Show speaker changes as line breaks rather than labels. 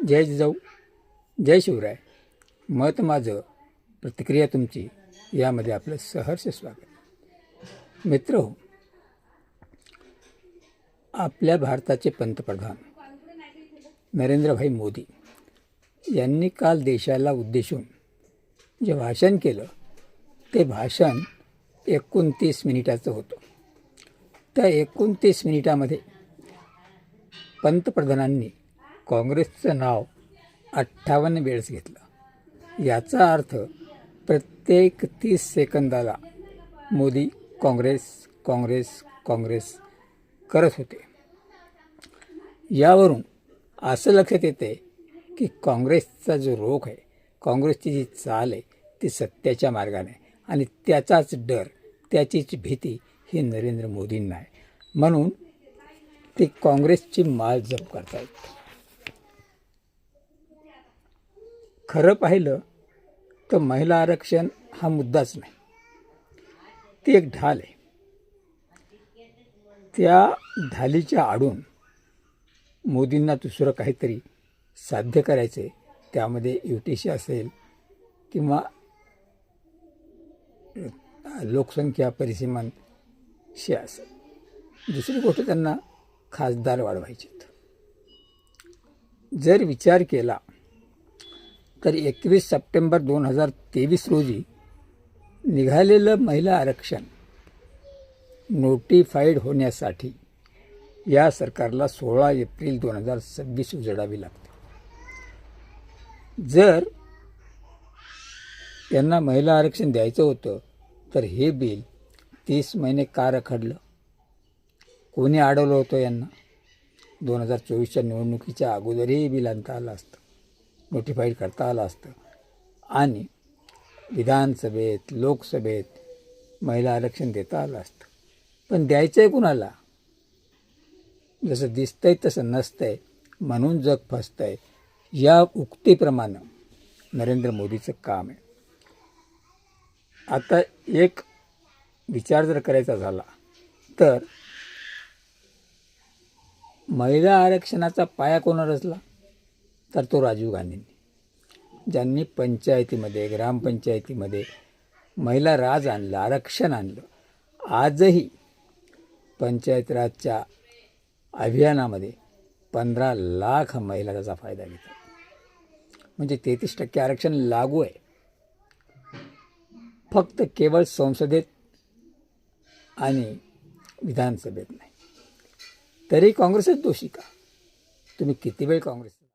जय जिजाऊ, जय शिवराय. मत माझं, प्रतिक्रिया तुमची, यामध्ये आपलं सहर्ष स्वागत. मित्रहो, आपल्या भारताचे पंतप्रधान नरेंद्रभाई मोदी यांनी काल देशाला उद्देशून जे भाषण केलं ते भाषण 29 मिनिटाचं होतं. त्या 29 मिनिटामध्ये पंतप्रधानांनी काँग्रेसचं नाव 58 वेळेस घेतलं. याचा अर्थ प्रत्येक 30 सेकंदाला मोदी काँग्रेस काँग्रेस काँग्रेस करत होते. यावरून असं लक्षात येते की काँग्रेसचा जो रोख आहे, काँग्रेसची जी चाल आहे ती सत्याच्या मार्गाने, आणि त्याचाच डर, त्याचीच भीती ही नरेंद्र मोदींना आहे. म्हणून ते काँग्रेसची माळ जप करतायत. खरं पाहिलं तर महिला आरक्षण हा मुद्दाच नाही, ती एक ढाल आहे. त्या ढालीच्या आडून मोदींना दुसरं काहीतरी साध्य करायचं आहे. त्यामध्ये युतीशी असेल किंवा लोकसंख्या परिसीमांशी असेल. दुसरी गोष्ट, त्यांना खासदार वाढवायचे. जर विचार केला तर 21 सप्टेंबर 2023 रोजी निघालेलं महिला आरक्षण नोटिफाईड होण्यासाठी या सरकारला 16 एप्रिल 2026 उजडावी लागते. जर यांना महिला आरक्षण द्यायचं होतं तर हे बिल 30 महिने का रखडलं? कोणी अडवलं होतं यांना? 2024च्या निवडणुकीच्या अगोदरही हे बिल आणता आलं असतं, नोटिफाईड करता आलं असतं, आणि विधानसभेत, लोकसभेत महिला आरक्षण देता आलं असतं. पण द्यायचं आहे कुणाला? जसं दिसतंय तसं नसतंय, म्हणून जग फसतंय, या उक्तीप्रमाणे नरेंद्र मोदीचं काम आहे. आता एक विचार जर करायचा झाला तर महिला आरक्षणाचा पाया कोणा रचला? तर तो राजीव गांधींनी, ज्यांनी पंचायतीमध्ये, ग्रामपंचायतीमध्ये महिला राज आणलं, आरक्षण आणलं. आजही पंचायत राजच्या अभियानामध्ये 15 लाख महिला त्याचा फायदा घेतात. म्हणजे 33% आरक्षण लागू आहे, फक्त केवळ संसदेत आणि विधानसभेत नाही. तरी काँग्रेसच दोषी का? तुम्ही किती वेळ काँग्रेस